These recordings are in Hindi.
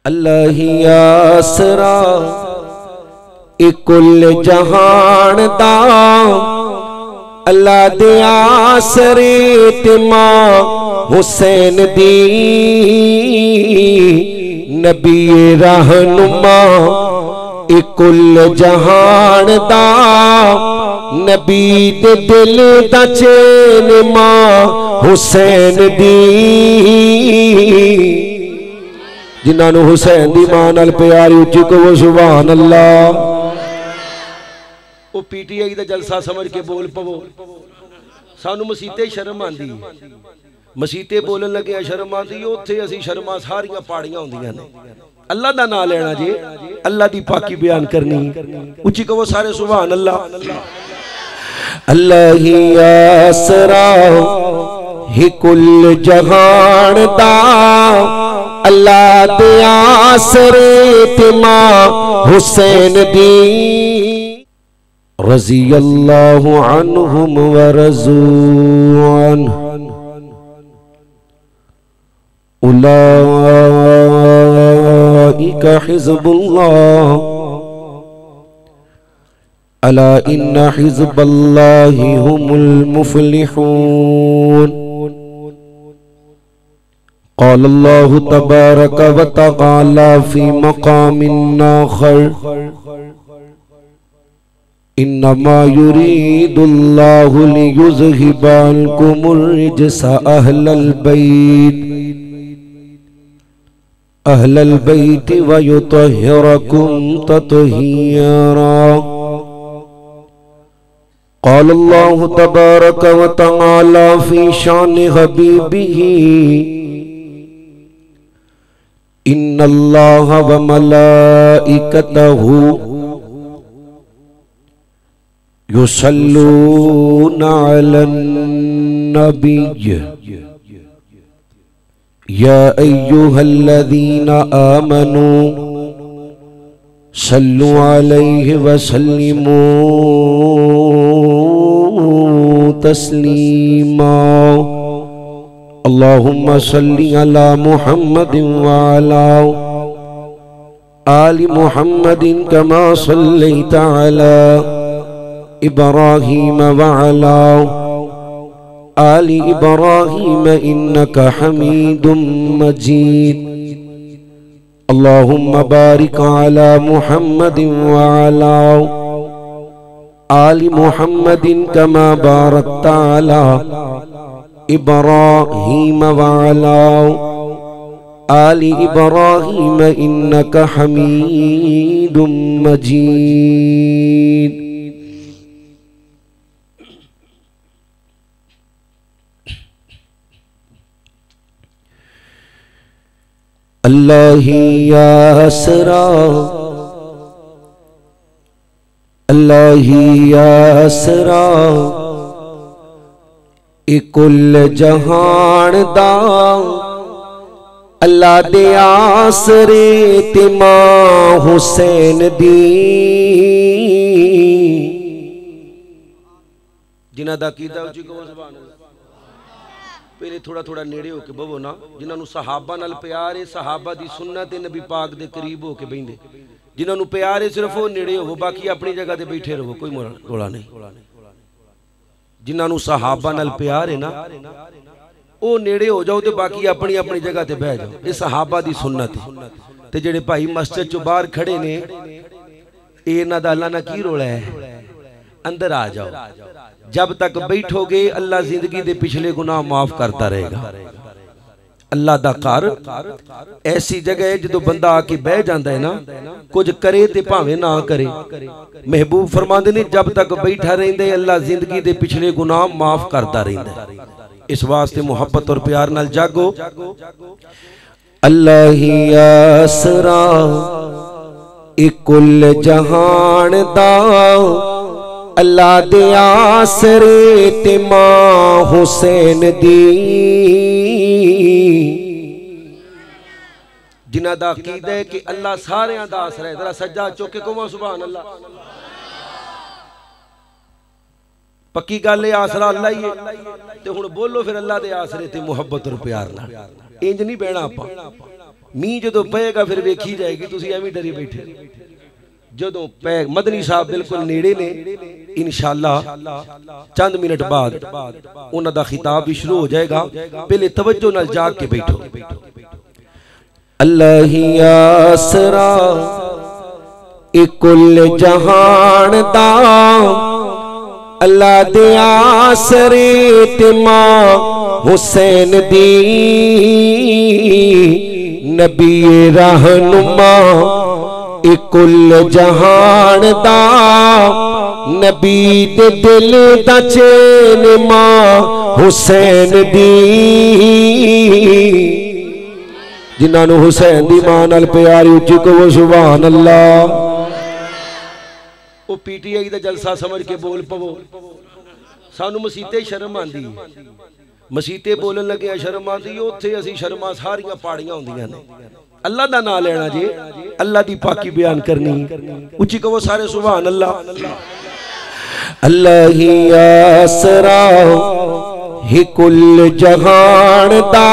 अल्लाह ही आसरा कुल जहान दा, अल्लाह दे आसरे ते मां हुसैन दी, नबी रहनुमा कुल जहान दा, नबी दे दिल दा चैन मां हुसैन दी। जिन्होंने हुसैन दी मां नाल प्यार उच्ची कहो सुभान अल्लाह। वो पीटीआई का जलसा समझ के बोल पवो। सानू मसीते शर्म आती, मसीते बोलन लगे शर्म आती, उत्थे असी शर्मा सारियां पाड़ियां होंदियां ने। अल्लाह दा नाम लेना जे, अल्लाह दी पाकी बयान करनी, उच्ची कहो सारे सुभान अल्लाह। अल्लाह ही आसरा ही कुल जहान दा, अल्लाह दे आसरे ते मां हुसैन दी, रज़ी अल्लाहु अन्हुम व रज़ू अन्हु, उलाइका हिज़्बुल्लाह, अला इन्ना हिज़्बल्लाहि हुमुल मुफ़्लिहून। क़ाल अल्लाहु तबारक व तआला फ़ी मक़ामिन आख़र, इन्नमा युरीदुल्लाहु लियुज़हिबा अन्कुमुर रिज्सा अहलल बैत व युतहिरकुम तत्हीरा। क़ाल अल्लाहु तबारक व तआला फ़ी शान हबीबिही, इन्नल्लाह व मलाइकतहु युसल्लूना अलन नबिय्य, या अय्युहल्लज़ीना आमनू सल्लु अलैहि व सल्लिमू तस्लीमा। अल्लाहुम्मा सल्लि अला मुहम्मदिन व अला आलि मुहम्मदिन कमा सल्लैता अला इब्राहीम व अला आलि इब्राहीम इन्नका हमीदुम मजीद। अल्लाहुम्मा बारिक अला मुहम्मदिन व अला आलि मुहम्मदिन कमा बारकता अला इब्राहीम व अला आलि इब्राहीम इन्नका हमीदुम मजीद। अल्लाह ही आसरा, अल्लाह ही आसरा कुल जहान दा, अल्लाह दे आसरे ते मां हुसैन दी, जिन्हां दा कीदा उच्ची कहो सुभान अल्लाह। पहले थोड़ा थोड़ा नेड़े होके बवो ना, जिन्होंने सहाबा नाल प्यार है, सहाबा दी सुन्नत है, नबी पाक दे करीब होके बहिंदे। जिन्होंने प्यार है सिर्फ वो नेड़े हो, बाकी अपनी जगह ते बैठे रहो, कोई रोला नहीं। जिन्होंने सहाबा नाल प्यार है ना, वो नेड़े हो जाओ तो बाकी अपनी अपनी जगह ते बह जाओ। ये सहाबा दी सुन्नत है। ते जेड़े भाई मस्जिद चो बाहर खड़े ने, इन्हां दा अल्लाह नाल की रोला है? अंदर आ जाओ। जब तक बैठोगे अल्लाह जिंदगी दे पिछले गुनाह माफ करता रहेगा। अल्लाह दा घर ऐसी जगह है जो बंदा आके बह जाता है ना, कुछ करे ते भावे ना करे। महबूब फरमाते ने जब तक बैठा रहिंदे अल्लाह जिंदगी दे पिछले गुनाह माफ करता रहिंदा। इस वास्ते मुहब्बत और प्यार नाल जागो। अल्लाह ही आसरा कुल जहान दा, अल्लाह दे आसरे ते मां हुसैन दी, जिन्हां दा अकीदा है कि अल्लाह सारियां दा आसरा है। जरा सज्जा चुक के कहो सुभान अल्लाह। पक्की गल है, आसरा अल्लाह ही है। ते हुण बोलो फिर अल्लाह दे आसरे ते मुहब्बत और प्यार नाल। इंज नहीं बहना आपां। मीह जो पेगा फिर वेखी जाएगी, तुसीं एवें डरी बैठे। जो पै मदनी साहब बिल्कुल नेड़े ने, इंशाअल्लाह चंद मिनट बाद उन्हां दा खिताब भी शुरू हो जाएगा। पहले तवज्जो नाल जाग के बैठो। अल्लाह ही आसरा ए कुल जहान दा, अल्लाह दे आसरे ते मां हुसैन दी, नबी रहनुमा ए कुल जहान दा, नबी दे दिल दा चैन मां हुसैन दी। जिन्होंने हुसैन दी मां नाल प्यारी उच्ची कहो सुभान अल्लाह। वो पीटीआई दा जलसा समझ के बोल पवो। सानू मसीते शर्म आंदी, मसीते बोलन लगे शर्म आंदी, उत्थे असी शर्मा सारियां पाड़ियां होंदियां ने। अल्लाह दा नाम लेना जी, अल्लाह दी पाकी बयान करनी, उच्ची कहो सारे सुभान अल्लाह। अल्लाह ही आसरा ही कुल जहान दा,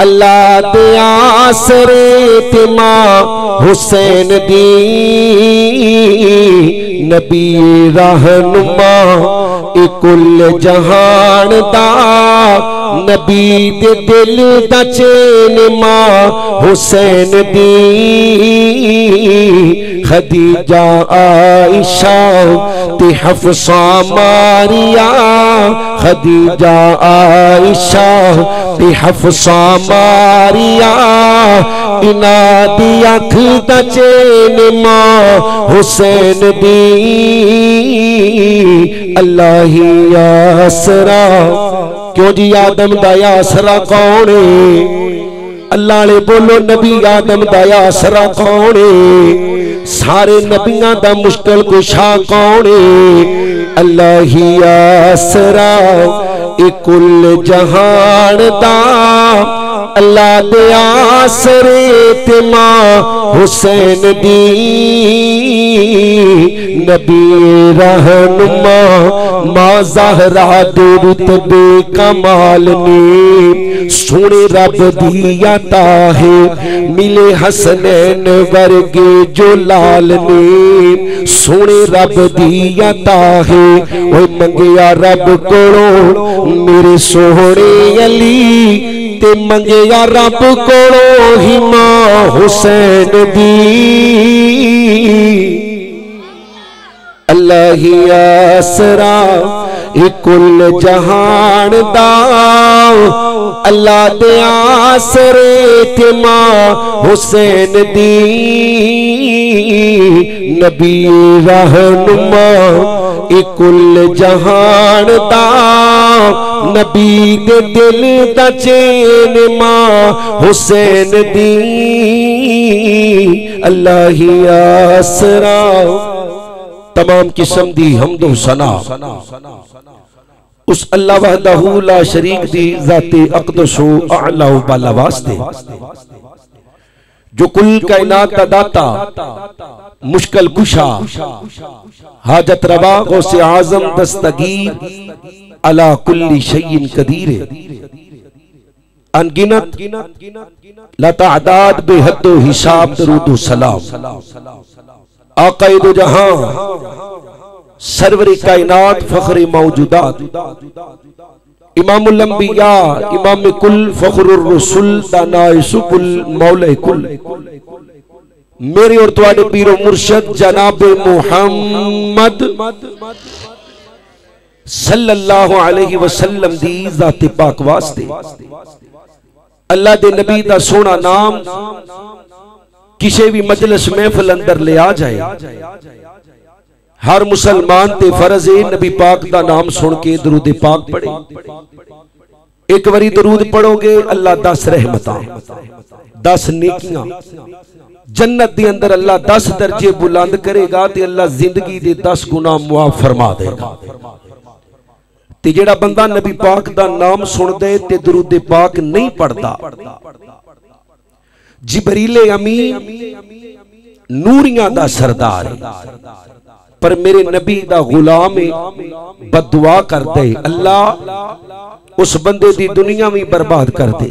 अल्लाह दे आसरे ते मां हुसैन दी, नबी रहनुमा ए कुल जहान दा, नबी दे दिल दा चैन मां हुसैन दी। खदीजा आयशा ते हफ्सा मारिया, खदीजा आयशा ते हफ्सा मारिया, इना दी अख दा चैन मां हुसैन दी। अल्लाह ही आसरा, क्यों जी आदम दा आसरा कौन है? अल्लाह ने बोलो नबी आदम दा आसरा कौन है? सारे नबियां दा मुश्किल कुशा कौन है? अल्लाह ही आसरा ए कुल जहान दा, अल्लाह दे आसरे ते मां हुसैन दी, नबी रहनुमा मां ज़हरा दे रुतबे कमाल ने, सोने रब दी अता है मिले हसनैन वर्गे जो लाल ने, सोने रब दी अता है ओए मंगया रब कोलों मेरे सोहने अली, ते मंगया रब कोलों ही मां हुसैन दी। अल्लाह ही आसरा ए कुल जहान दा, अल्लाह दे आसरे ते मां हुसैन दी, नबी रहनुमा ए कुल जहान दा, नबी दे दिल दा चैन मां हुसैन दी। अल्लाह ही आसरा तमाम किस्म दी हम्दो सना उस अल्लाह वहदहू ला शरीक दी ज़ाते अक़दसो आला व बाला वास्ते, जो कुल कायनात का दाता, मुश्किल कुशा, हाजत रवा, गौसे आज़म दस्तगीर, अला कुल्ली शैइन कदीर, अनगिनत लातादाद बेहद्दो हिसाब दरूदो सलाम, आक़ाए दो जहां, सरवरे कायनात, फख्रे मौजूदात, इमामुल अंबिया, इमाम कुल, फख्रुर रसूल, दानाए कुल, मौला कुल, मेरे और तुम्हारे पीरो मुर्शद जनाब मुहम्मद सल्लल्लाहु अलैहि वसल्लम दी ज़ाते पाक वास्ते, अल्लाह दे नबी दा सोना नाम किसी भी मजलिस महफिल अंदर ले आ जाए, हर मुसलमान ते फर्ज है नबी पाक दा नाम सुन के दरूद पाक पढ़े। एक बारी दरूद पढ़ोगे अल्लाह 10 रहमतां, 10 नेकियां, जन्नत दे अंदर अल्लाह 10 दर्जे बुलंद करेगा ते अल्लाह जिंदगी दे 10 गुनाह मुआफ फरमा देगा। ते जेड़ा बंदा नबी पाक दा नाम सुन दे ते दरूद पाक नहीं पढ़ता, जिबरीले अमीन नूरियां दा सरदार है, पर मेरे नबी दा गुलाम है, बददुआ कर दे अल्लाह उस बंदे दी दुनिया भी बर्बाद कर दे,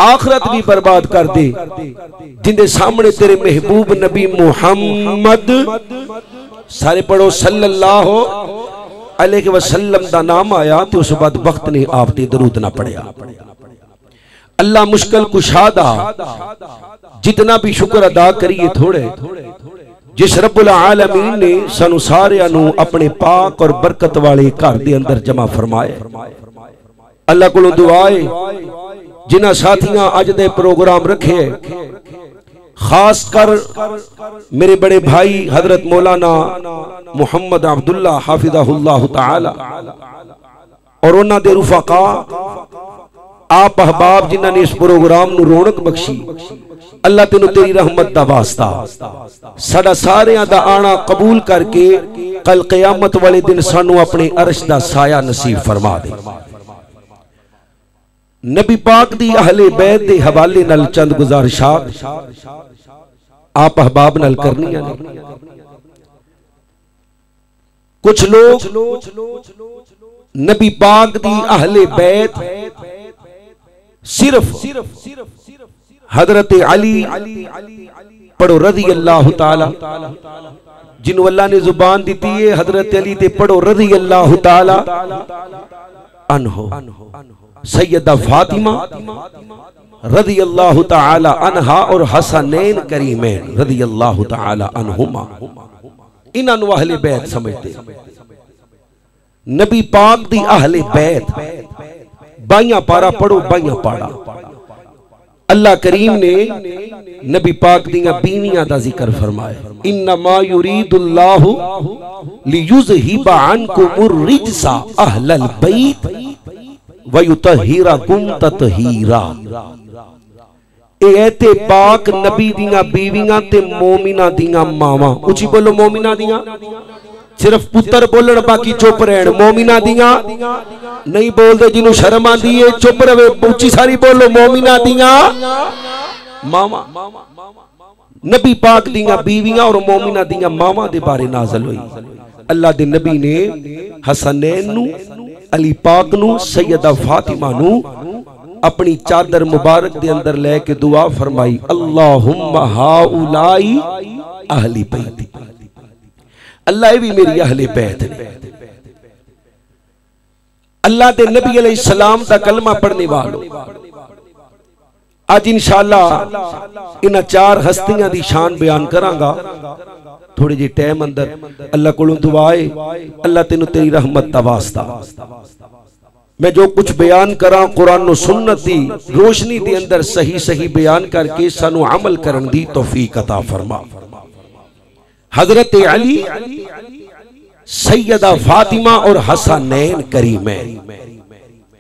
आखरत भी बर्बाद कर दे। जिंदे सामने तेरे महबूब नबी मुहम्मद, सारे पढ़ो सल्लल्लाहु अलैहि वसल्लम दा नाम आया तो उस बाद वक्त ने आप ते दरूद ना पढ़िया। अल्लाह मुश्किल कुशादा, जितना भी शुक्र अदा करिए थोड़े। जिस रब्बुल आलमीन ने सानू सारियां नू अपने पाक और बरकत वाले घर दे अंदर जमा फरमाए। अल्लाह कोलों दुआ है जिन्हां साथियां अज दे प्रोग्राम रखे, खास कर मेरे बड़े भाई हजरत मौलाना मुहम्मद अब्दुल्ला हाफिज़हुल्लाह ताला और उन्हां दे रुफका आप अहबाब जिन्हां ने इस प्रोग्राम नू रौनक बख्शी। अल्लाह तेनू तेरी रहमत दा वास्ता साडा सारियां दा आना कबूल करके कल क़यामत वाले दिन सानू अपने अर्श दा साया नसीब फरमा दे। नबी पाक दी अहले बैत दे हवाले नाल चंद गुजारिशात आप अहबाब नाल करनियां ने। कुछ लोग नबी पाक दी अहले बैत सिर्फ हजरत अली पढ़ो रज़ी अल्लाह ताला, जिन्हों अल्लाह ने जुबान दी है हजरत अली ते पढ़ो रज़ी अल्लाह ताला अन्हो। सैयदा फातिमा रज़ी अल्लाह ताला अन्हा और हसनैन करीमैन रज़ी अल्लाह ताला अन्हुमा, इन्हां नूं अहले बैत समझते। नबी पाक दी अहले बैत बाइयां पारा पढ़ो, बाइयां पारा। अल्लाह करीम ने नबी पाक दियां बीवियां दा जिक्र फरमाया, इन्नमा युरीदुल्लाहु लियुज़हिबा अन्कुमुर रिज्सा अहलल बैत व युतहिराकुम ततहीरा। ए पाक नबी दियां बीवियां ते मोमिना दियां मावां, उची बोलो मोमिना दियां, सिर्फ पुत्र बोलन बाकी चुप रहन। मोमिना दियां नहीं बोलते, जिन्हों शर्म आती है चुप रहे, उची सारी बोलो मोमिना दियां मावा। नबी पाक दियां बीवियां और मोमिना दियां मावा दे बारे नाज़िल हुई। अल्लाह दे नबी ने हसनैन नू, अली पाक नू, सैयदा फातिमा नू अपनी चादर मुबारक दे अंदर लेके दुआ फरमाई, अल्लाहुम्मा हाउलाई अहली बैती, अल्लाह भी मेरी अहले बैत ने। अल्लाह दे नबी अलैहिस्सलाम दा कलमा पढ़ने वालों, आज इंशाअल्लाह इन चार हस्तियां दी शान बयान करांगा थोड़े जे टाइम अंदर। अल्लाह कोलों दुआ है अल्लाह तेनू तेरी रहमत दा वास्ता मैं जो कुछ बयान करा कुरान और सुन्नत दी रोशनी दे अंदर सही सही बयान करके सानू अमल करन दी तौफीक अता फरमा। हजरत अली, सैयदा फातिमा और हसनैन करीमैन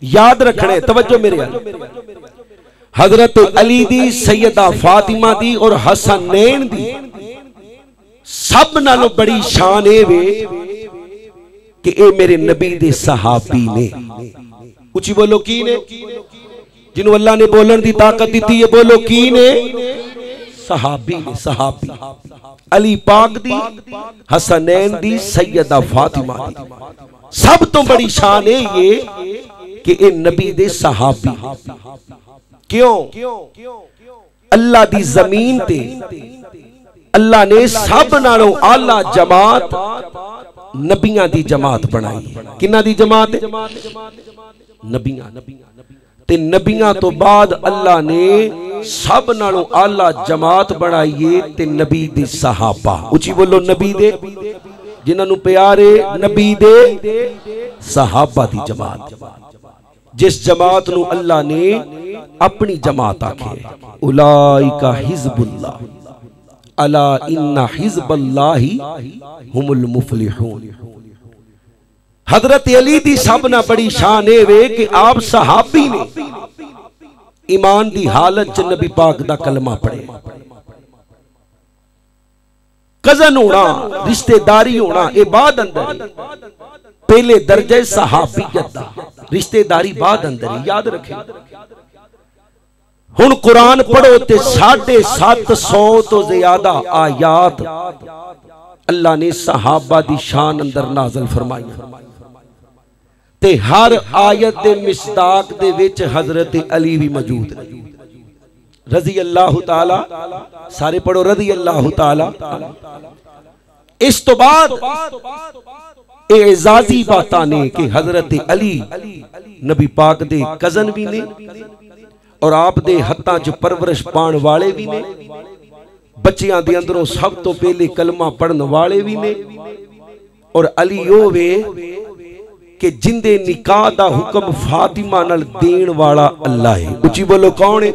याद रखने, तवज्जो मेरे। हजरत अली दी, सैयदा फातिमा दी और हसनैन दी सब नालों बड़ी शान ए वे कि ए मेरे नबी दे सहाबी ने। उची बोलो की ने, जिन्हों अल्लाह ने बोलन दी ताकत दी है, बोलो की ने, सहाबी ने। सहाबी अली पाक दी, हसनैन दी, सैयदा फातिमा दी सब तो बड़ी शान है ये कि ए नबी दे सहाबी। क्यों? अल्लाह दी जमीन ते अल्लाह ने सब नालों आला जमात नबियां दी जमात बनाई। किन्ना दी जमात? नबियां। ते नबियां तो बाद अल्लाह ने सब नालों आला जमात बनाई ते नबी दे सहाबा। उची बोलो नबी दे, जिन्होंने प्यारे नबी दे सहाबा दी जमात। जिस जमात नू अल्लाह ने अपनी जमात आखे, उलाइका हिज़्बुल्लाह अला इन्ना हिज़्बल्लाहि हुमुल मुफ़्लिहून। हजरत अली दी सब ना बड़ी शान है वे कि आप सहाबी ने ईमान दी हालत च नबी पाक दा कलमा पढ़े। कजन होना, रिश्तेदारी होना ए बाद अंदर, पहले दर्जे सहाबियत दा, रिश्तेदारी बाद अंदर। याद रखें, हुन कुरान पढ़ो ते 750 तो ज्यादा आयात अल्लाह ने सहाबा दी शान अंदर नाज़िल फरमाई ते हर आयत दे मिसदाक दे विच हजरत अली भी मौजूद है। रज़ी अल्लाह ताला, सारे पढ़ो रज़ी अल्लाह ताला। इस तो बाद एजाजी बातां ने कि हजरत अली नबी पाक दे कजन भी ने और आप दे हत्थां च परवरिश पाण वाले भी ने, बच्चियां दे अंदरों सब तो पहले कलमा पढ़न वाले भी ने। और अली ओ वे कि जिंदे निकाह दा हुक्म फातिमा नाल देण वाला अल्लाह है। उची बोलो कौन है?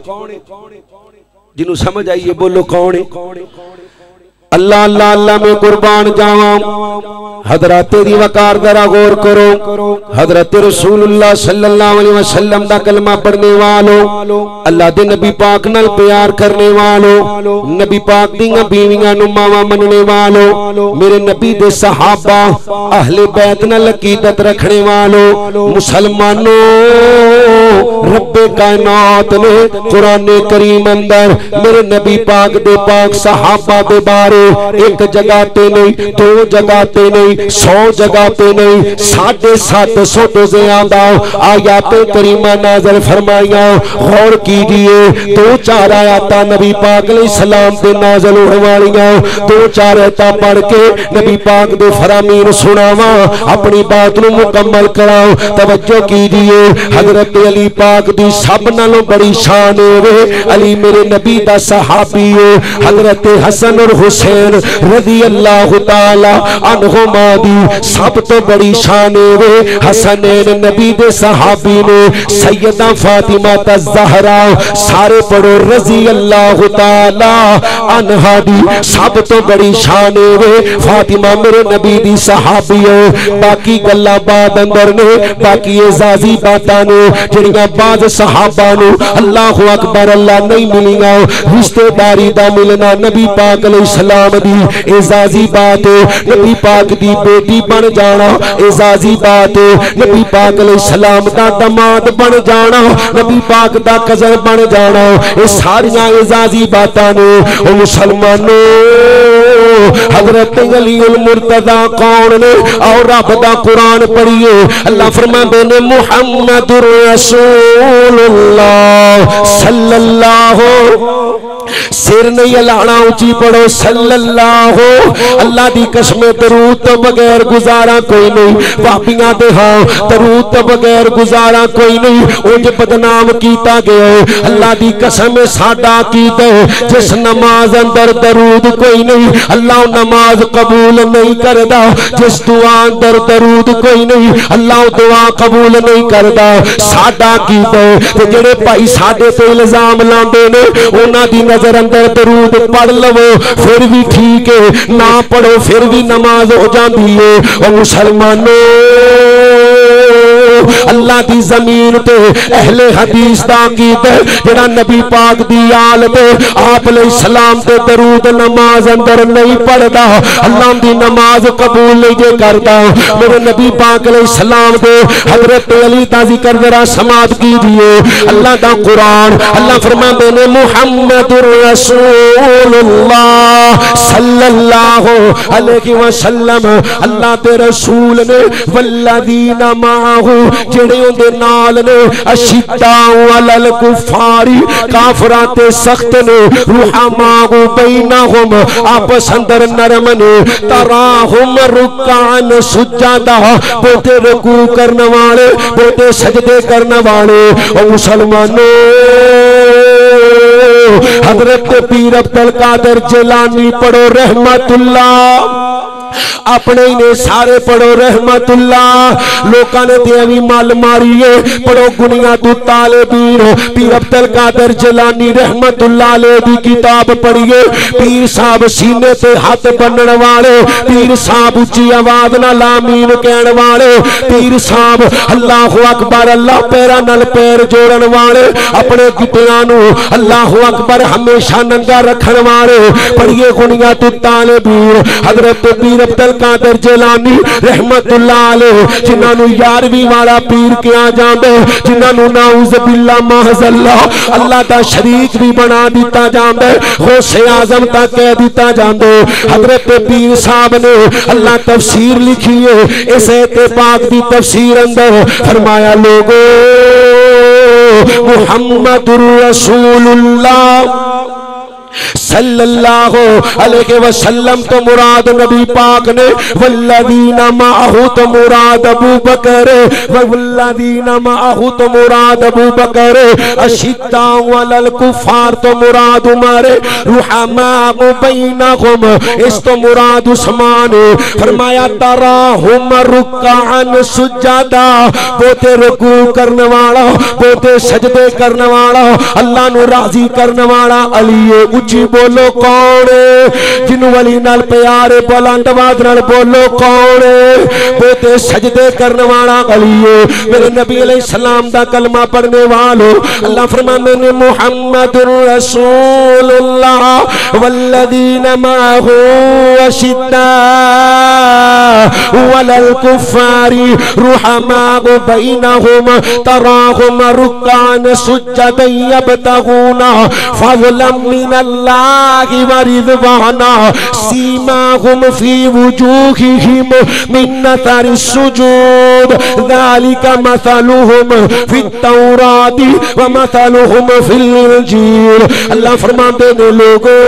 जिन्हों समझ आई है बोलो कौन है? अल्लाह अल्लाह अल्लाह में कुर्बान जावा। हजरत दी वकार जरा गौर करो। हजरत रसूलुल्लाह सल्लल्लाहु अलैहि वसल्लम दा कलमा पढ़ने वालों, अल्लाह दे नबी पाक नाल प्यार करने वालों, नबी पाक दी बीवियां नु मावा मनने वालों, मेरे नबी दे सहाबा अहले बैत नाल अकीदत रखने वालों, मुसलमानों, रब्बे कायनात ने कुरान करीम अंदर मेरे नबी पाक दे पाक सहाबा दे बारे एक जगह ते नहीं, दो जगह ते नहीं, 100 जगह पे नहीं, 750 तो ज्यादा आयाते करीमा नाज़िल फरमाइया। गौर कीजिए, 2-4 आयता नबी पाक अलैहिस्सलाम दे नाज़िल होने वालियां, 2-4 आयता पढ़ के नबी पाक दे फरामीन सुनावा, अपनी बात को मुकम्मल कराओ। तवज्जो कीजिए, हजरत अली पाक दी सब नालों बड़ी शान है। अली मेरे नबी दा सहाबी है। हजरत हसन और हुसैन रज़ी अल्लाह ताला अन्हुमा दी सब तो बड़ी शान है। हसनैन नबी दे सहाबी ने, सैयदा फातिमा ज़हरा, सारे पढ़ो रज़ी अल्लाह ताला अन्हा दी सब तो बड़ी शान है। फातिमा मेरे नबी दी सहाबी है। बाकी गल्लां बाद अंदर ने, बाकी एजाजी बातां ने जिहड़ियां बाज़ सहाबा नूं अल्लाह अकबर अल्लाह नहीं मिलियां। रिश्तेदारी दा मिलना नबी पाक अलैहिस्सलाम दी एजाजी बात है। नबी पाक दी बेटी बन जाना एजाजी बात है। नबी पाक अलैहिस्सलाम दा दमाद बन जाना, नबी पाक दा कज़न बन जाना, ये सारियां एजाजी बातां ने। ओ मुसलमानों, हजरत अलीउल मुर्तज़ा कौन ने? और रब दा कुरान पढ़िए। अल्लाह फरमाते ने मुहम्मदुर रसूलुल्लाह सल्लल्लाहु, सिर नहीं हिलाना, ऊंची पढ़ो सल्लल्लाहु। अल्लाह दी कसम, दरूद तो बगैर गुजारा कोई नहीं। पापियां दे हां दरूद तो बगैर गुजारा कोई नहीं। उंज बदनाम कीता गया है। अल्लाह दी कसम, साडा कीता है जिस नमाज अंदर दरूद कोई नहीं, अल्लाह नमाज कबूल नहीं करदा। जिस दुआ अंदर दरूद कोई नहीं, अल्लाह दुआ कबूल नहीं करदा। साडा कीता है ते जेड़े भाई साडे ते इल्जाम लांदे ने, उन्हां दी नजर अंदर दरूद पढ़ लवो फिर भी ठीक है, ना पढ़ो फिर भी नमाज हो जाती है। और मुसलमानों, अल्लाह दी जमीन ते अहले हदीस दा कीदा जेड़ा नबी पाक दी आल ते आप अलैहिस्सलाम ते दरूद नमाज अंदर नहीं पढ़दा, अल्लाह दी नमाज कबूल नहीं जे करदा। मेरे नबी पाक अलैहिस्सलाम दे हजरत अली दा जिक्र जरा समात कीजिए। अल्लाह दा कुरान, अल्लाह फरमाते ने मुहम्मदुर रसूलुल्लाह सल्लल्लाहु अलैहि वसल्लम, अल्लाह दे रसूल ने वल्लदीना माहू जेड़े उनदे नाल ने, अशिद्दाउ अलल कुफारी काफरां ते सख्त ने, रुहमाउ बैनहुम आपस अंदर नरम ने, तराहुम रुकान सुज्जादा बोते रुकू करने वाले, बोते सजदे करने वाले। और मुसलमानों, हजरत पीर अब्दुल कादिर जिलानी पढ़ो रहमतुल्लाह, अपने ही ने सारे पढ़ो रहमतुल्लाह। लोकां ने ते भी मल मारी है, पढ़ो गुनिया तू तालिबीन पीर अब्दुल कादिर जिलानी रहमतुल्लाह अलैह दी किताब पढ़िए। पीर साहब सीने ते हाथ बनने वाले, पीर साहब उच्ची आवाज नाल आमीन कहने वाले, पीर साहब अल्लाहु अकबर अल्लाह पैरां नाल पैर जोड़न वाले, अपने गिटियां नू अल्लाहु अकबर हमेशा नंगा रखने वाले। पढ़िए गुनिया तू तालिबीन हजरत पीर अब्दुल कादिर जिलानी रहमतुल्लाह अलैह, जिन्होंने 11वीं वाला पीर किया जाता है, जिन्होंने नाउज़ बिल्लाह माहज़ल्लाह अल्लाह का शरीक भी बना दिता जाता है, गौसे आजम तक कह दिता जाता है। हजरत पीर साहब ने अल्लाह तफसीर लिखी है, इस पाक की तफसीर अंदर फरमाया लोगों मुहम्मदुर रसूलुल्लाह सल्लल्लाहु अलैहि वसल्लम तो मुराद नबी पाक ने, वल्लदीना माहू तो मुराद अबू बकर, वल्लदीना माहू तो मुराद अबू बकर, अशिद्दाउ अलल कुफार तो मुराद उमर, रुहमाउ बैनहुम इस तो मुराद उस्मान। फरमाया तराहुम रुक्अन सुजदा, पोते रुकू करने वाला, पोते सजदे करने वाला, अल्लाह नु राजी करने वाला अली। उची बोलो कौन है जिन्हों वली नाल प्यार है, बुलंद आवाज नाल बोलो कौन है। पोते सजदे करने वाला अली है, मेरे नबी अलैहि सलाम दा कलमा पढ़ने वालों। अल्लाह फरमाते ने मुहम्मदुर रसूलुल्लाह वल्लदीना माहू अशिद्दा वलल कुफारी रुहमाउ बैनहुम तराहुम रुक्अन सुज्जदन यब्तगूना फज़लन मिनल्लाहि व रिज़वाना सीमाहुम फी वुजूहिहिम मिन अथरि सुजूद ज़ालिका मसलुहुम फित तौराति व मसलुहुम फिल इंजील। अल्लाह फरमाते ने लोगों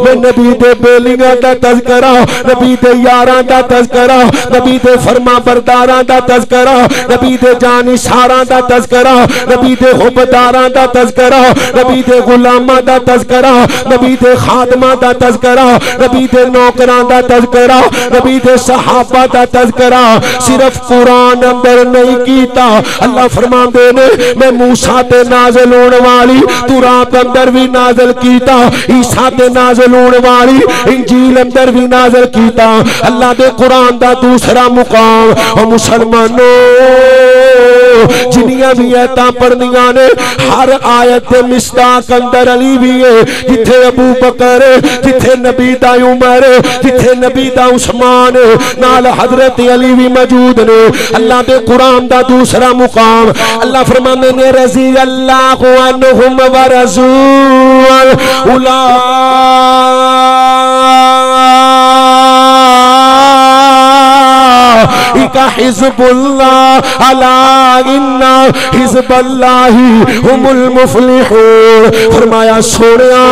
मैं नबी दे बेलियां दा तज़किरा, नबी दे यारां दा तज़किरा, नबी दे फरमा बरदारां दा तज़किरा, नबी दे जानिसारां दा तज़किरा, नबी दे हुब्बदारां दा तज़किरा, नबी दे गुलामां दा तज़किरा, नबी दे खादमां दा तज़किरा, नबी दे नौकरां दा तज़किरा, नबी दे सहाबा दा तज़किरा सिर्फ कुरान अंदर नहीं कीता। अल्लाह फरमाते ने मैं मूसा ते नाज़िल होने वाली तौरात अंदर भी नाज़िल कीता, ईसा ते नाज़िल होने वाली इंजील अंदर भी नाज़िल कीता। अल्लाह दे कुरान दा दूसरा मुकाम। और मुसलमानों जिन्नियां भी आयतां पढ़नियां ने हर आयत दे मिस्ताक अंदर अली भी है, जिथे अबू बकर, जिथे नबी दा उमर, जिथे नबी दा उस्मान, नाल हजरत अली भी मौजूद ने। अल्लाह दे कुरान दा दूसरा मुकाम। अल्लाह फरमाते ने रज़ी अल्लाहु अन्हुम व रज़ूल उला हिज़्बुल्लाह अला इन्ना हिज़्बल्लाहि हुमुल मुफ़्लिहून। फरमाया सोनिया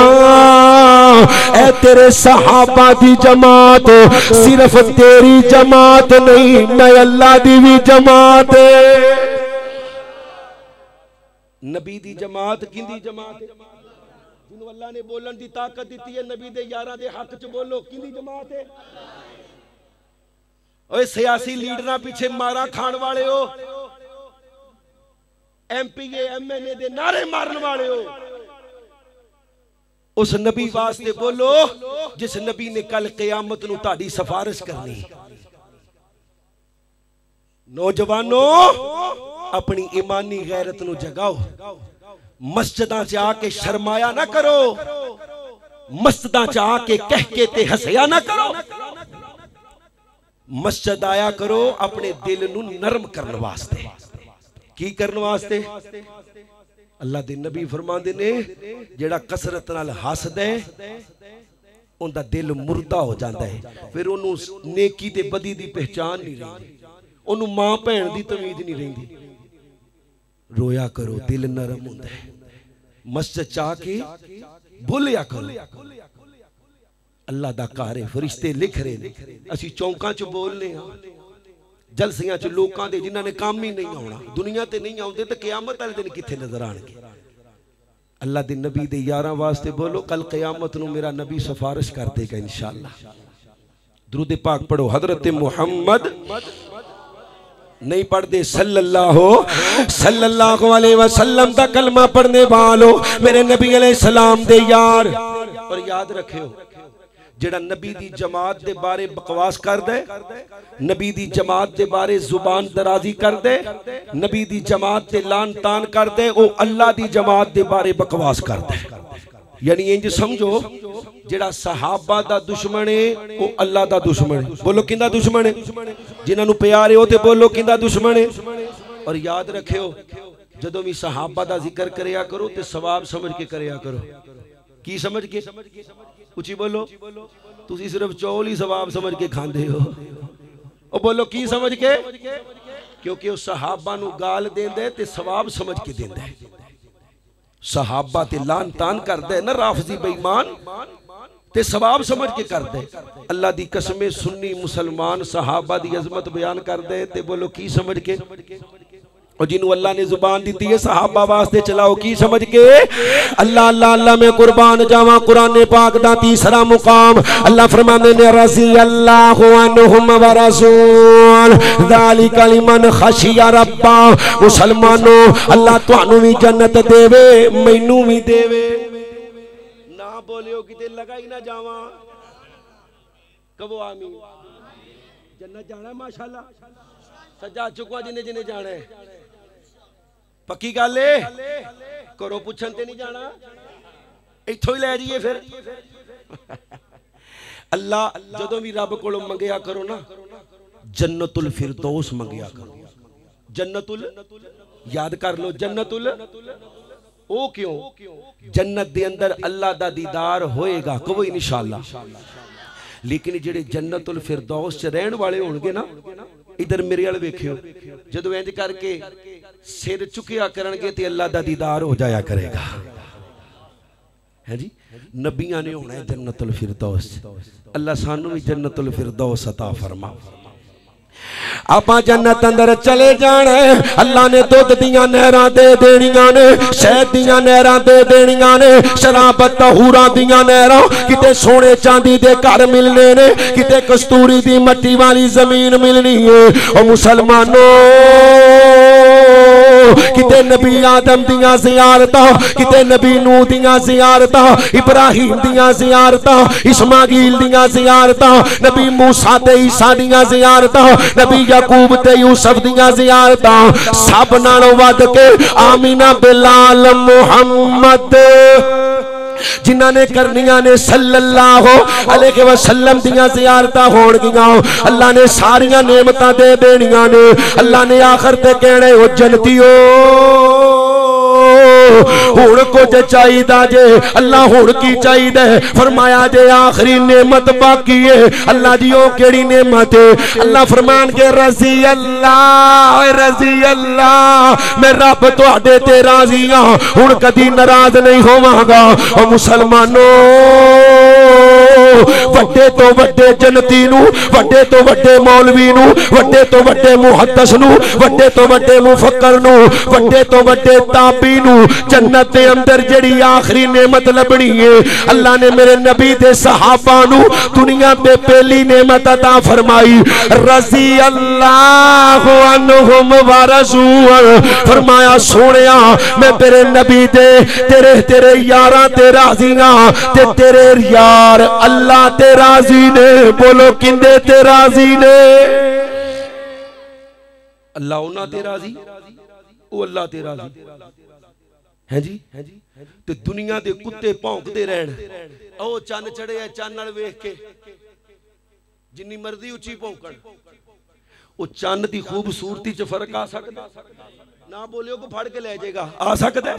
ऐ तेरे सहाबा दी जमात सिर्फ तेरी जमात नहीं, मैं अल्लाह दी भी जमात है। नबी दी जमात किंदी जमात है? जिन्हों अल्लाह ने बोलन दी ताकत दी है, नबी दे यारां दे हक च बोलो, किंदी जमात है? ओए सियासी लीडरां पीछे मारा खान वाले हो, एमपीए एमएनए दे नारे मारन वाले हो, उस नबी वास्ते बोलो जिस नबी ने कल क़यामत नूं तुहाडी सिफारिश करनी। नौजवानों अपनी ईमानी गैरत नूं जगाओ, मस्जिदां च आके शर्माया ना करो, मस्जिदां च आके कह के ते हंसया ना करो। मस्जिद आया करो अपने दिल नू नरम करने वास्ते। की करने वास्ते? अल्लाह दे नबी फरमांदे ने जेड़ा कसरत नाल हसदा है उनदा दिल मुर्दा हो जाता है, फिर ओनू नेकी ते बदी दी पहचान नहीं रही, ओनू मां भैन दी तमीज नहीं रही। रोया करो, दिल नरम होंदा है। मस्जिद चा के बोलिया करो, अल्लाह दा घर है, फरिश्ते लिख रहे हैं, असी चौंकां च बोलने हां, जलसियां च लोकां दे जिन्हां ने काम ही नहीं आउणा, दुनिया ते नहीं आउंदे ते क़यामत वाले दिन किथे नजर आणगे। अल्लाह दे नबी दे यारां वास्ते बोलो कल क़यामत नूं मेरा नबी सिफारिश कर देगा इंशाअल्लाह। दुरूद पाक पढ़ो, हजरत मुहम्मद नहीं पढ़ते सल्लल्लाहु अलैहि वसल्लम दा कलमा पढ़ने वालों, मेरे नबी अलैहि सलाम दे यार। और याद रखियो जेड़ा नबी दी जमात दे बारे बकवास कर दे, नबी दी जमात दे बारे जुबान दराजी कर दे, नबी दी जमात ते लान तान कर दे, वो अल्लाह दी जमात दे बारे बकवास कर दे। यानी इंज समझो जेड़ा सहाबा दा दुश्मन है वो अल्लाह दा दुश्मन है। बोलो किंदा दुश्मन है? जिन्हां नूं प्यार है वो ते बोलो किंदा दुश्मन है। और याद रखियो जदों भी सहाबा दा जिक्र करया करो ते सवाब समझ के करया करो। की समझ के? उची बोलो, तुसी सिर्फ चौल ही सवाब समझ के खांदे हो। ओ बोलो की समझ के? क्योंकि वह सहाबा नू गाल देंदा ते सवाब समझ के देंदा है। सहाबा ते लान तान करदा है ना राफजी बेईमान ते सवाब समझ के करदे। अल्लाह दी कसमें सुन्नी मुसलमान सहाबा दी अजमत बयान करदे ते बोलो की समझ के, और जिन्हों अल्लाह ने जुबान दी है सहाबा वास्ते चलाओ की समझ के। अल्लाह अल्लाह अल्लाह में कुर्बान जावा। कुरान पाक दा तीसरा मुकाम अल्लाह फरमांदे ने रज़ी अल्लाहु अन्हुम व रसूल ज़ालिका लिमन खशिया रब्बा। मुसलमानों अल्लाह तुहानू भी जन्नत देवे मैनू भी देवे। ना बोलियो किते लगा ही ना जावा, कहो आमीन। जन्नत जाना है माशाअल्लाह, सजा चुका जिन्हें जिन्हें जाना है। पक्की गल है, करो पुछन ते नहीं जाना, इथों ही लै जाइए फिर। अल्लाह जदों भी रब कोलों मंगया करो ना जन्नतुल फिरदौस मंगया करो। जन्नतुल याद कर लो, जन्नतुल ओ क्यों? जन्नत दे अंदर अल्लाह दा दीदार होएगा, कहो इंशाअल्लाह। लेकिन जेड़े जन्नतुल फिरदौस च रहन वाले होणगे ना, इधर मेरे वाल वेखियो, जदों इंज करके सिर चुकिया करनगे ते अल्लाह दा दीदार हो जाया करेगा। है जी, नबियां ने होना है जन्नतुल फिरदौस। अल्लाह सानू भी जन्नतुल फिरदौस अता फरमा। आपा जन्नत अंदर चले जाना है। अल्लाह ने दुध दियां नहरां दे देनियां ने, शहद दियां नहरां दे देनियां ने, शराब तहूरा दियां नहरां, किते सोने चांदी दे घर मिलने ने, किते कस्तूरी दी मट्टी वाली जमीन मिलनी है। और मुसलमानों किते नबी आदम दियां ज़ियारतां, किते नबी नूह दियां ज़ियारतां, इब्राहिम दियां ज़ियारतां, इस्माईल दियां ज़ियारतां, नबी मूसा ते ईसा दियां ज़ियारतां, नबी याकूब ते यूसुफ दियां ज़ियारतां। सब नालों वध के आमीना बिलाल मुहम्मद जिन्हां ने करनियां ने सल्लल्लाहु अलैहि वसल्लम दियां ज़ियारतां होणगियां। अल्लाह ने सारियां नेमतां दे देनियां ने। अल्लाह ने आखिर ते कहणे ओ जन्नतियो हुण कुछ चाहिदा जे। अल्लाह हुण की चाहिदा है? फरमाया जे आखिरी नेमत बाकी है। अल्लाह जी ओ केड़ी नेमत है? अल्लाह फरमान के रज़ी अल्लाह, रज़ी अल्लाह, मैं रब तुहाडे ते राज़ी हां, हुण कदी नाराज नहीं होवांगा। ओ मुसलमानों वड्डे तो वड्डे जन्नती नू, वड्डे तो वड्डे मौलवी नू, वड्डे तो वड्डे मुहद्दिस नू, वड्डे तो वड्डे मुफक्कर नू, वड्डे तो वड्डे ताबी नू जन्नत दे अंदर जेड़ी आखिरी नेमत लभनी है, अल्लाह ने मेरे नबी दे सहाबा नू दुनिया पे पहली नेमत अता फरमाई। रज़ी अल्लाह अन्हुम व रसूल, फरमाया सोनिया मैं तेरे नबी दे तेरे यारां ते राज़ी हां ते तेरे यार अल्लाह ते राज़ी ने। बोलो किंदे ते राज़ी ने? अल्लाह उन्हां ते राज़ी, ओ अल्लाह ते राज़ी है जी। ते दुनिया दे कुत्ते भौंकदे रहन, ओ चन्न चढ़े है चन्न नाल वेख के जिन्नी मर्जी उच्ची भौंकण, ओ चन्न दी खूबसूरती च फर्क आ सकदा? ना बोलियो को फड़ के ले जाएगा, आ सकदा?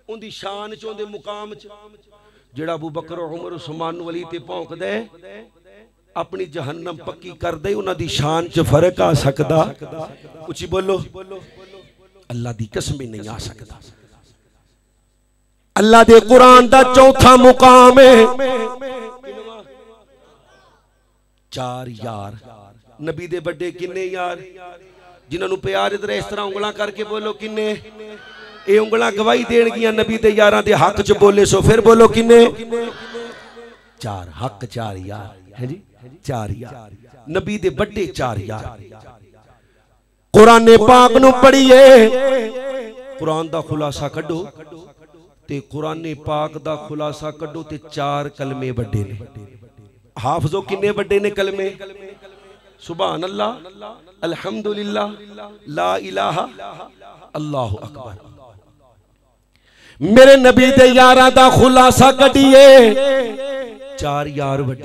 उनदी शान च उनदे मुकाम च जेड़ा अबू बकर उमर उस्मान वली ते भौंकदा है अपनी जहन्नम पक्की कर दे, उन्हां दी शान च फर्क आ सकदा? उच्ची बोलो, अल्लाह दी कसम नहीं आ सकता। अल्लाह दे कुरान दा चौथा मुकाम है चार यार। नबी दे बड़े किन्ने यार जिन्हां नूं प्यार इधर इस तरह उंगलां करके बोलो किन्ने? ये उंगलां गवाही देणगियां नबी दे यारां दे हक च बोले सो, फिर बोलो किन्ने? चार हक, चार यार है जी, चार यार नबी दे बड़े चार यार। कुरान पाक नू पढ़िए, कुरान दा खुलासा कड्डो ते कुरान पाक दा खुलासा कड्डो ते चार कलमे बड़े ने। हाफजो किन्ने बड़े ने कलमे? सुभान अल्लाह, अल्हम्दुलिल्लाह, ला इलाहा अल्लाहु अकबर। मेरे नबी दे यारां दा खुलासा कड्डिए, चार यार बड़े।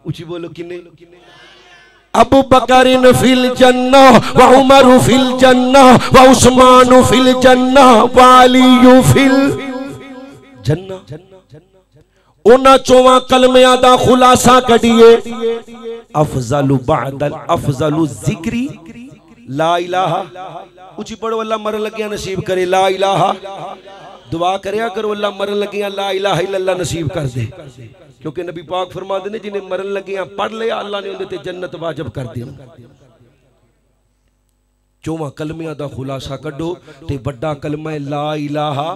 उची बोलो किन्ने? अबू बकरिन फिल जन्ना व उमर फिल जन्ना व उस्मान फिल जन्ना व अली फिल जन्ना। उन्हां चौवां कलमियां दा खुलासा कढिए। अफजलु बअदल अफजलु ज़िक्री ला इलाहा उची पढ़ो अल्लाह मरन लगिया नसीब करे। ला इलाहा दुआ करया करो अल्लाह मरन लगिया ला इलाहा इल्लल्लाह नसीब कर दे, क्योंकि नबी पाक फरमाते ने जिन्हें मरन लगिया पढ़ लिया अल्लाह ने उन्हें ते जन्नत वाजिब कर दी। चौवां कलमियां दा खुलासा कड्डो ते बड़ा कलमा है ला इलाहा।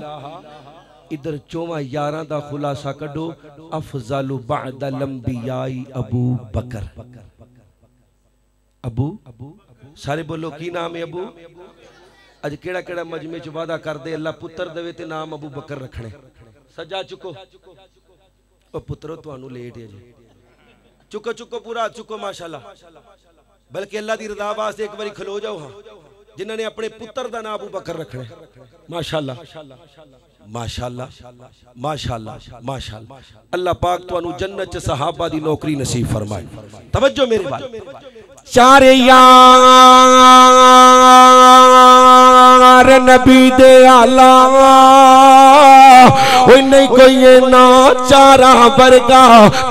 इधर चौवां यारां दा खुलासा कड्डो अफजलु बअदल अंबियाई अबू बकर। अबू सारे बोलो की नाम है अबू। अज केड़ा केड़ा मजमे च वादा कर दे अल्लाह पुत्र देवे ते नाम अबू बकर रखने। सजा चुको ओ पुत्रो तुहानू लेट है जी, चुको चुको पूरा चुको माशाल्लाह। बल्कि अल्लाह दी रज़ा वास्ते एक बारी खलो जाओ। हाँ जिन्होंने अपने पुत्र का नाम अबू बकर रखना माशाल्लाह माशाल्लाह माशाल्लाह माशाल्लाह। अल्लाह पाक तुहानू जन्नत च सहाबा दी नौकरी नसीब फरमाए। तवज्जो मेरे बाल चार यार नबी दे आला नहीं कोई ना चारा वर्गा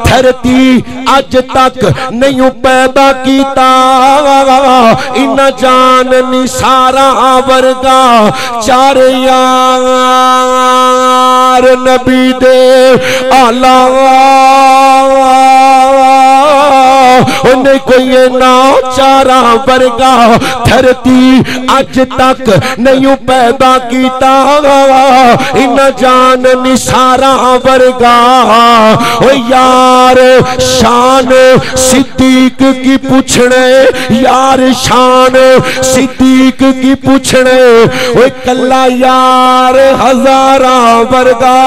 धरती अज तक नहीं पैदा किया। इन जान निसारा वर्गा चार यार नबी दे आला उन्हें कोई ना चारा वर्गा धरती अज तक नहीं पैदा किया। इन जान निसारा वर्गा ओ यार शान सिद्दीक की पूछने यार शान सिद्दीक की पूछने ओ कल्ला यार हजारा वर्गा।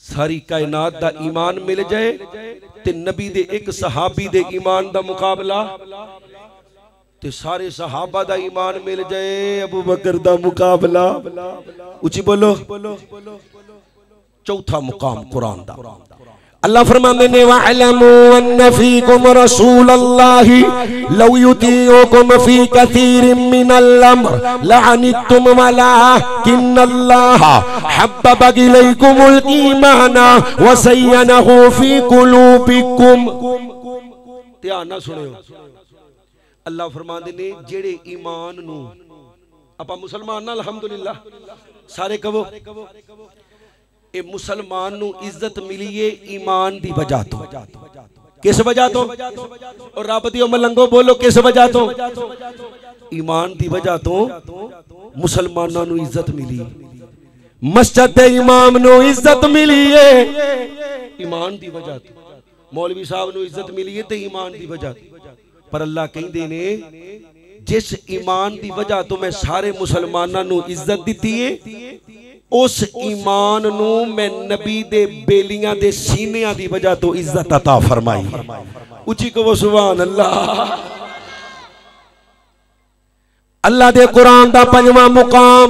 सारी कायनात दा ईमान मिल जाए ते नबी दे एक सहाबी दे ईमान दा मुकाबला ते सारे सहाबा दा ईमान मिल जाए अबू बकर दा मुकाबला। उची बोलो चौथा मुकाम कुरान दा। अल्लाह फरमाते ने वअलमू अन्न फीकुम रसूलल्लाहि लौ युतीउकुम फी कसीरिन मिनल अम्र लअनितुम वलाकिन्नल्लाह हब्बब इलैकुमुल ईमाना व ज़य्यनहु फी कुलूबिकुम। ध्यान ना सुनियो अल्लाह फरमाते ने जेड़े ईमान नू आपा मुसलमान ना अल्हम्दुलिल्लाह सारे कहो ए मुसलमान नू इज्जत मिली है ईमान दी वजह तो। किस वजह तो और रब दी मलंगो बोलो किस वजह तो। ईमान दी वजह तो मुसलमानां नू इज्जत मिली। मस्जिद दे इमाम नू इज्जत मिली है ईमान दी वजह तो। मौलवी साहब नू इज्जत मिली है ते ईमान दी वजह। पर अल्लाह कहंदे ने जिस ईमान दी वजह तो मैं सारे मुसलमानां नू इज्जत दिती है उस ईमान नू मैं नबी दे बेलियां दे सीनियां दी वजह तो इज्जत अता फरमाई। उची कहो सुभान अल्लाह। अल्लाह दे कुरान दा पंजवां मुकाम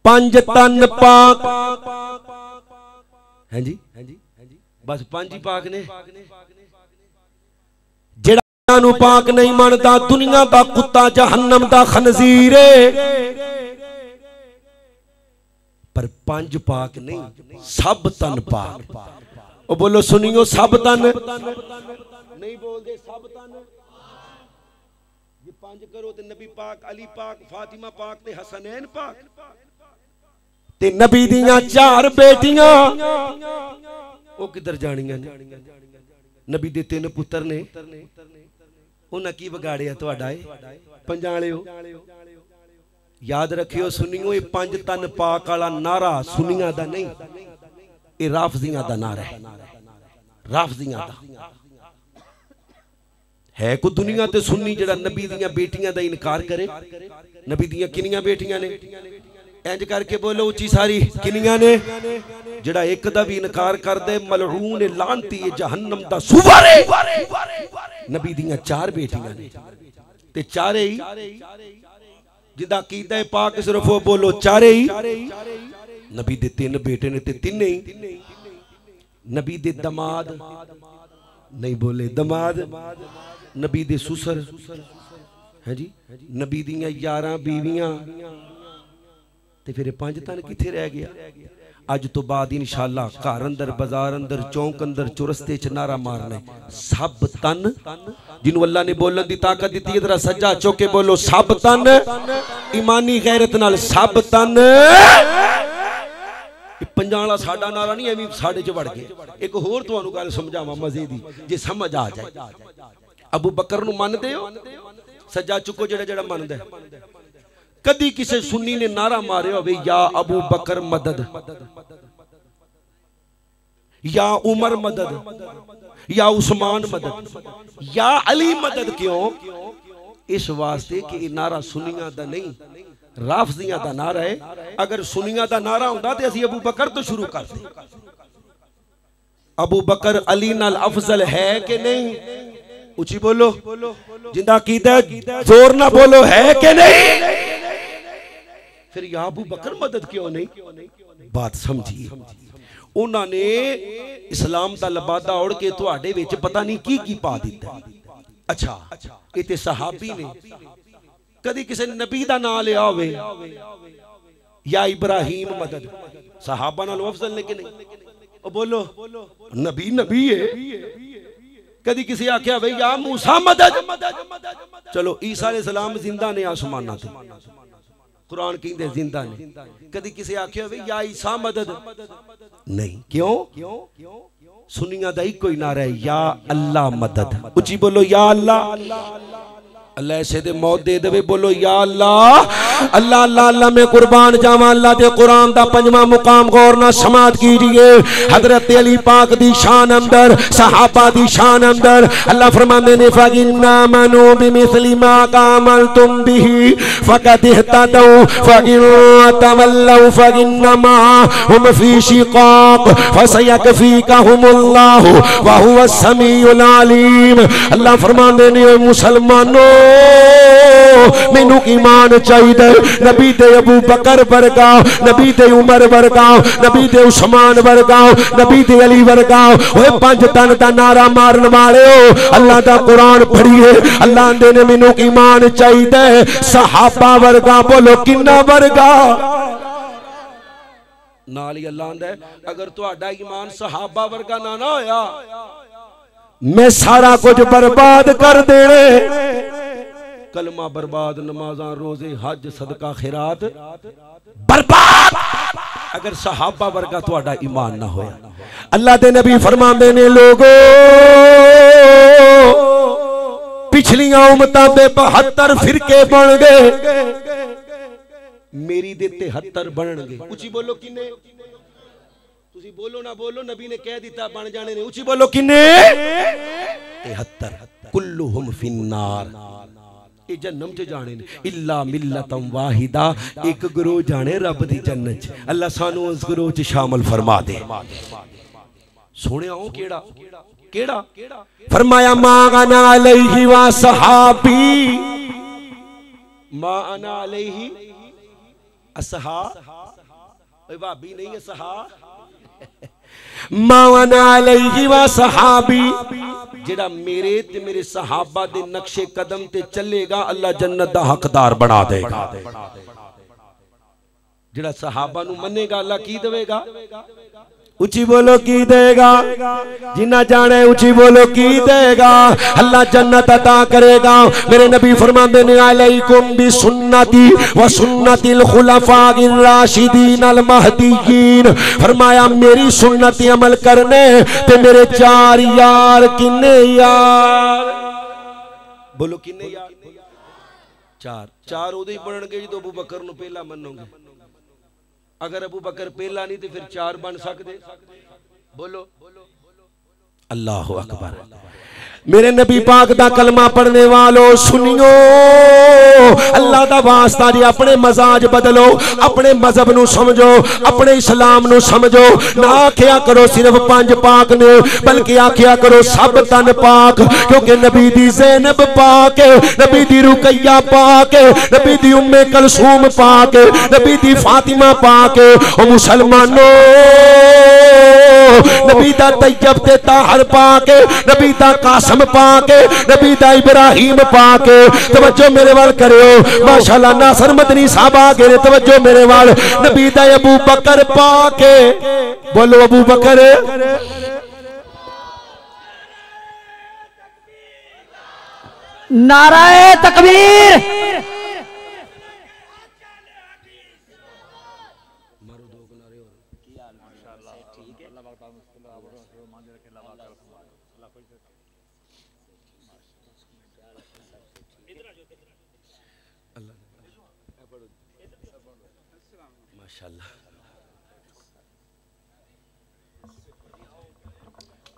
पंज तन पाक है जी बस पंज ही पाक ने। जेड़ा नू पाक नहीं मनदा दुनिया दा कुत्ता जहन्नम दा खनजीर है। पर पंज पाक नहीं सब तन पाक। ओ बोलो सुनियो सब तन नहीं बोलते सब तन। ये पंज करो ते नबी पाक अली पाक फातिमा पाक ते हसनैन पाक ते नबी दियां चार बेटियां ओ किधर जानियां ने। नबी दे तीन पुत्र ने उन्हां की बिगाड़िया तुहाडा पंजालिओ। याद रखियो सुनियो ये पंज तन पाक वाला नारा सुनिया दा नहीं ये राफजियां दा नारा है। राफजियां दा है को दुनिया ते सुन्नी जेड़ा नबी दियां बेटियां दा इनकार करे। नबी दियां किनियां बेटियां ने इंज करके बोलो उची सारी किनियां ने। जेड़ा एक दा भी इनकार कर दे मलऊन लानती जहन्नम दा सुवर है। नबी दियां चार बेटियां ने ते चारे ही जिदा कीदा है पाक सिर्फ वो बोलो चारे ही। नबी दे तीन बेटे ने ते तिन्ने ही। नबी दे दमाद नहीं बोले दमाद नबी दे सुसर है जी। नबी दियां 11 बीवियां ते फिर पंज तन किथे रह गया। अज तो बाद इंशाअल्लाह घर अंदर बाजार अंदर चौंक अंदर चुरस्ते च नारा मारना सब तन जिन्हों अल्लाह ने बोलन की ताकत दी है सज्जा चौके बोलो सब तन ईमानी गैरत नाल सब तन पंजाला साडा नारा नहीं एवं साडे च वड़ गए। एक होर तुहानू गल समझावां मजे दी जे समझ आ जाए। अबू बकर नू मनदे हो सज्जा चुको जेड़ा जेड़ा मनदा है। कदी किसी सुन्नी ने नारा मारे होवे या अबू बकर मदद या उमर मदद या उस्मान मदद या अली मदद क्यों? इस वास्ते कि नारा सुन्नियां दा नहीं राफजियां दा नारा है। अगर सुन्नियां दा नारा होंदा ते असीं अबू बकर तो शुरू करते। अबू बकर अली नाल अफजल है कि नहीं? ऊंची बोलो जिंदा कीदा जोर ना बोलो है कि नहीं? फिर या अबू बकर मदद क्यों नहीं? बात समझिए। उन्होंने इस्लाम दा लबादा उड़ के तुहाडे विच पता नहीं की पा दिता। अच्छा ये ते सहाबी ने कदी किसी नबी दा नाम लिया होवे या इब्राहिम मदद सहाबा नालों अफजल ने कि नहीं? ओ बोलो नबी नबी है। कदी किसी आख्या भाई या मूसा मदद। चलो ईसा अलैहिस्सलाम जिंदा ने आसमाना ते कुरान कहंदे जिंदा ने। कदी किसी आख्या भाई या ईसा मदद नहीं। क्यों? सुन्नियां दा इको ही नारा है या अल्लाह मदद। उची बोलो या अल्लाह। अल्लाह ऐसे दे मौत दे देवे बोलो या अल्लाह। अल्लाह अल्लाह अल्लाह में कुर्बान जावा। अल्लाह दे कुरान दा पंजवां मुकाम गौर ना समात कीजिए। हजरत अली पाक दी शान अंदर सहाबा दी शान अंदर अल्लाह फरमाते ने फगिन्ना मनु बिमिस्लि मा कामलतुम बिही फकद इहतदौ फगिन तवल्लौ फगिन्नमा हुम फी शिकाक फसयकफीकहुमुल्लाहु व हुवा समीउल अलीम। अल्लाह फरमाते ने मुसलमानों मैनू ईमान चाहिए नबी दे अबू बकर वर्गा नबी दे उमर वर्गा नबी दे उस्मान वर्गा नबी दे अली वर्गा। ओए पंज तन दा नारा मारन वाले हो अल्लाह दा कुरान पढ़िए। अल्लाह दे ने मैनू ईमान चाहिए सहाबा वर्गा। बोलो किन्ना वर्गा? नाल ही अल्लाह आंदा है अगर तुहाडा ईमान सहाबा वर्गा ना ना होया मैं सारा कुछ बर्बाद कर देने। कलमा बर्बाद नमाज़ां रोजे हज सदका खैरात बर्बाद अगर सहाबा वर्गा तुहाडा ईमान ना होया। अल्लाह दे नबी फरमांदे ने लोगो पिछलियां उम्मतां दे 72 फिरके बन गए मेरी दे 73 बनणगे। उची बोलो किन्ने? तुसी बोलो ना बोलो नबी ने कह दिता बन जाने ने। उची बोलो किन्ने? 73 कुल्लुहुम फिन्नार। ये जन्नम च जाने ने इल्ला मिल्लतम वाहिदा एक गुरु जाने रब दी जन्नत। अल्लाह सानू उस गुरु च शामिल फरमा दे। सुनिया ओ केड़ा केड़ा फरमाया मा अना अलैहि वा सहाबी मा अना अलैहि असहा। ओए भाभी नहीं असहा मा अना अलैहि वा सहाबी। जेड़ा मेरे ते मेरे सहाबा दे नक्शे कदम ते चलेगा अल्लाह जन्नत दा हकदार बना देगा। जेड़ा सहाबा नू मनेगा अल्लाह की देगा? उची बोलो की देगा? जिन्ना जाने उची बोलो की देगा? अल्लाह जन्नत अता करेगा। मेरे नबी फरमाते ने अलैकुम बि सुन्नती व सुन्नतिल खुलफाइर राशिदीन अल महदीयीन। फरमाया मेरी सुन्नत अमल करने ते मेरे 4 यार किन्ने यार? बोलो किन्ने यार? 4 उदे बनणगे जो अबू बकर नू पहला मनोगे। अगर अबू बकर पहला नहीं तो फिर 4 बन सकते। बोलो अल्लाह अकबर। मेरे नबी पाक दा कलमा पढ़ने वालों सुनियो अल्लाह दा वास्ता जी अपने मजाज बदलो अपने मजहब नू समझो अपने इस्लाम नू समझो। ना आख्या करो सिर्फ 5 पाक ने बल्कि आख्या करो सब तन पाक। क्योंकि नबी दी ज़ैनब पाक नबी दी रुकैया पाक नबी दी उम्मे कलसूम पाक नबी दी फातिमा पाक। ओ मुसलमानों नबी दा तैयब ते ताहर पाके, नबी दा कासम पाके, नबी दा इब्राहिम पाके। तवज्जो मेरे वाल करियो माशाअल्लाह। नासर मदनी साहब आ गए, तवज्जो मेरे वाल। नबी दा अबू बकर पाके, बोलो अबू बकर। नाराए तकबीर। माशाअल्लाह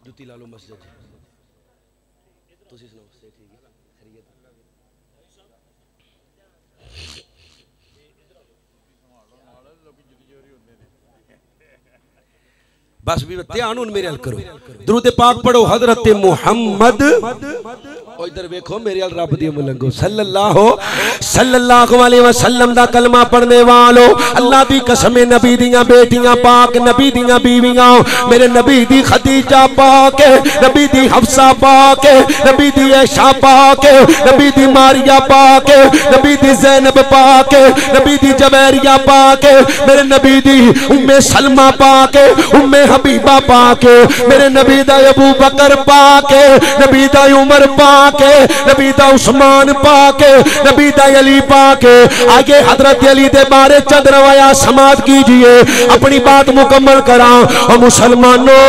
जुती ला लो मस्जिद तुसी सुनाओ से ठीक है खैरियत। बस भी ध्यान हुन मेरे अल करो, दुरूद पाक पढ़ो हजरत मुहम्मद। और इधर देखो मेरे अल रब दी मुलंगो सल्लल्लाहु अलैहि वसल्लम दा कलमा पढ़ने वालो। अल्लाह दी कसम नबी दियां बेटियां पाक, नबी दियां बीवियां, मेरे नबी दी खदीजा पाक, नबी दी हफ्सा पाक, नबी दी ऐशा पाक, नबी दी मारिया पाक, नबी दी ज़ैनब पाक, नबी दी जबैरिया पाक, मेरे नबी दी उम्मे सलमा पाक, उम्मे हबीबा पाक, मेरे नबी दा अबू बकर पाक, नबी दा उमर पाक, नबी दा उस्मान पाक, नबी दा अली पाक। आगे हजरत अली दे बारे चंद रवाया समात कीजिए, अपनी बात मुकम्मल करा। और मुसलमानों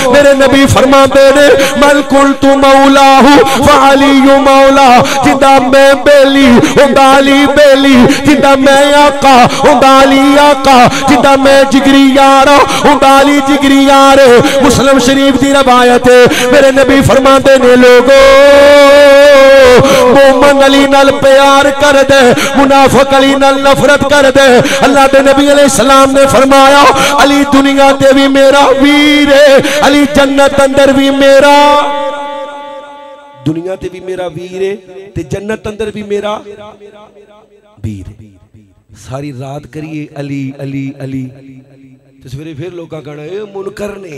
मेरे नबी फरमाते ने मल कुल्तु मौलाहु फअलियु मौला, जिंदा मैं बेली उंदा अली बेली, जिंदा मैं आका उंदा अली आका, जिंदा मैं जिगरी यार उंदा अली जिगरी यार। मुस्लिम शरीफ की रवायत है, मेरे नबी फरमाते ने लोगो मोमन अली नाल प्यार कर दे, मुनाफिक अली नाल नफरत कर दे। अल्लाह के नबी अलैहि सलाम ने फरमाया अली दुनिया ते भी मेरा वीर है, अली जन्नत अंदर भी मेरा, दुनिया ते भी मेरा वीर है ते जन्नत अंदर भी मेरा वीर। सारी रात करिए अली अली अली, तो सवेरे फिर लोग कहना ए मुनकर ने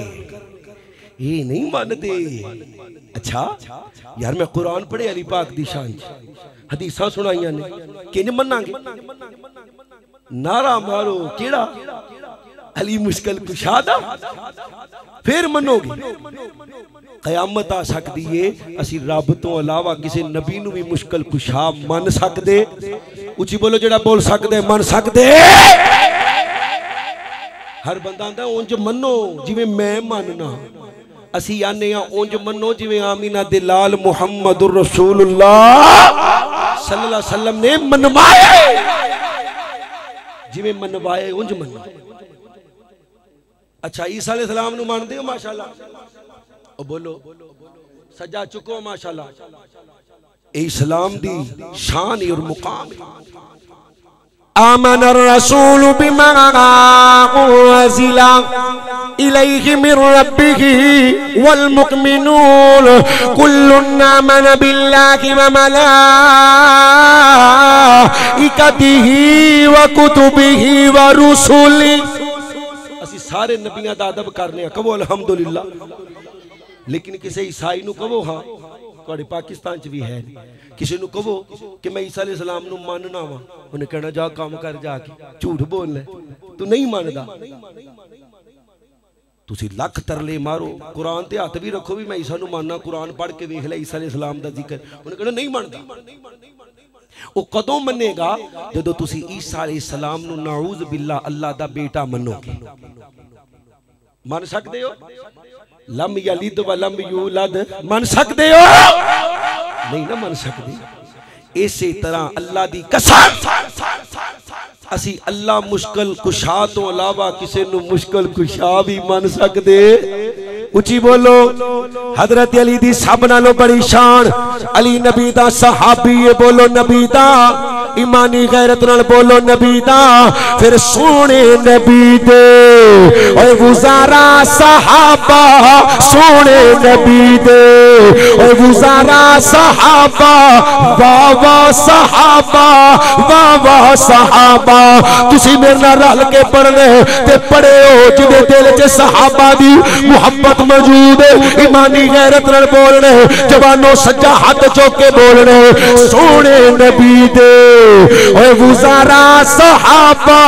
ये नहीं मानते। अच्छा यार मैं कुरान पढ़े अली पाक दी शान, हदीसा सुनाइया ने, किंज मनांगे? नारा मारो केड़ा अली मुश्किल कुशादा, फिर मनोगे। कयामत आ सकती है असी रब तो अलावा किसी नबी नू भी मुश्किल कुशा मन सकते। उची बोलो जेड़ा बोल सकते मन सकते। हर बंदा आंदा उंज मनो जिवें मैं मनना, असी आने उंज मनो जिवें आमीना दे लाल मुहम्मदुर रसूलुल्लाह सल्लल्लाहु अलैहि वसल्लम ने मनवाए, जिवें मनवाए उंज मनो। अच्छा ईसा अलैहि सलाम नू मानदे हो? माशाअल्लाह ओ बोलो सजा चुको माशाअल्लाह। ए इस्लाम दी शान और मुकाम है। आमन रसूल बिमा उज़िला इलैहि मिर रब्बिही वल मुमिनून कुल्लुन आमन बिल्लाहि व मलाइकतिही व कुतुबिही व रुसुली। असी सारे नबियां दा अदब करने कहो अल्हम्दुलिल्लाह, लेकिन किसी ईसाई नू कहो हाँ थोड़े पाकिस्तान च भी है, किसी नू कहो कि मैं ईसा अलैहि सलाम नू मानना वा, उन्हें कहना जा काम कर जाके, झूठ बोल ले तू नहीं मानदा। तुसी लख तरले मारो, कुरान ते हाथ भी रखो भी मैं ईसा नू मानना, कुरान पढ़ के वेख ले ईसा अलैहि सलाम दा जिक्र, उन्हें कहना नहीं मानदा। वो कदों मनेगा जदों तुसी ईसा अलैहि सलाम नू नाऊज़ बिल्ला अल्लाह दा बेटा मनोगे। मन सकते हो? लम यलिद व लम यूलद मन सकते हो? नहीं ना मन सकते। इसी तरह अल्लाह दी कसम असी अल्लाह मुश्किल कुशा तो अलावा किसी नू मुश्किल कुशा भी मन सकते। उची बोलो हजरत अली दी सब नालों बड़ी शान। अली नबी दा सहाबी है, बोलो नबी दा। ईमानी गैरत नाल बोलो नबी दा। फिर सोने नबी दे ओए गुजारा सहाबा, सोने नबी दे ओए गुजारा सहाबा, वाह वाह सहाबा, वाह वाह सहाबा। तुसी मेरे नाल रल के पढ़ने ते पढ़े हो जिदे दिल च सहाबा दी मुहब्बत मौजूद है। ईमानी गैरत नाल बोलने, जवानों सज्जा हाथ चौक के बोलने, सोने नबी दे ओए गुजारा सहाबा,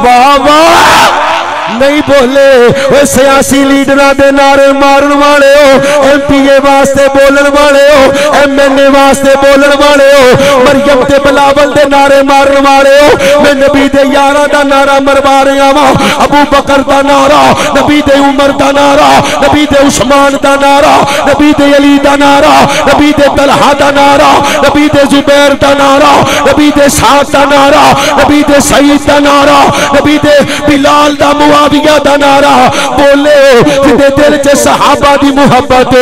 वाह वाह। नहीं बोले वो सियासी लीडर दे नारे मारन वाले हो, एमपीए वास्ते बोलन वाले हो, एमएनए वास्ते बोलन वाले हो, मरियम ते बिलावल दे नारे मारन वाले हो। मैं नबी दे यारा दा नारा मरवा रहा वा, अबू बकर दा नारा, नबी दे उमर दा नारा, नबी दे उस्मान दा नारा, नबी दे अली दा नारा, नबी दे तलहा दा नारा, नबी दे जुबैर दा नारा, नबी दे साद दा नारा, नबी दे सईद दा नारा, नबी दे बिलाल दा मुआविया दा नारा। बोले जिदे दिल च सहाबा दी मुहब्बत,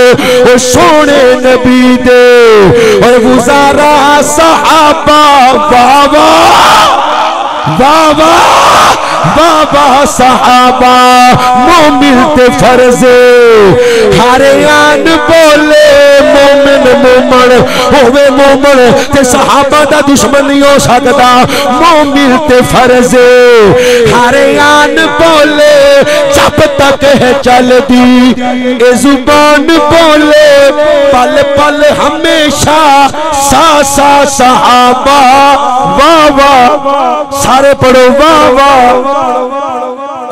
ओ सोने नबी दे और गुजारा सहाबा, वाह वाह वाह वाह वाह सहाबा। मोमिन ते फर्जे हर आन बोले, मोमिन मोमन होवे मोमन ते सहाबा दा दुश्मन नहीं हो सकता। मोमिन ते फर्जे हर आन बोले, जब तक है चलदी ए जुबान बोले, पल पल हमेशा सा सा सहाबा, वाह वाह। सारे पढ़ो वाह वाह।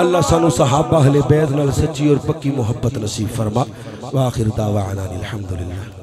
अल्लाह सानू सहाबा अहले बैत नाल सच्ची और पक्की मोहब्बत नसीब फरमा। व आखिर दावाना अनिल हम्दुलिल्लाह।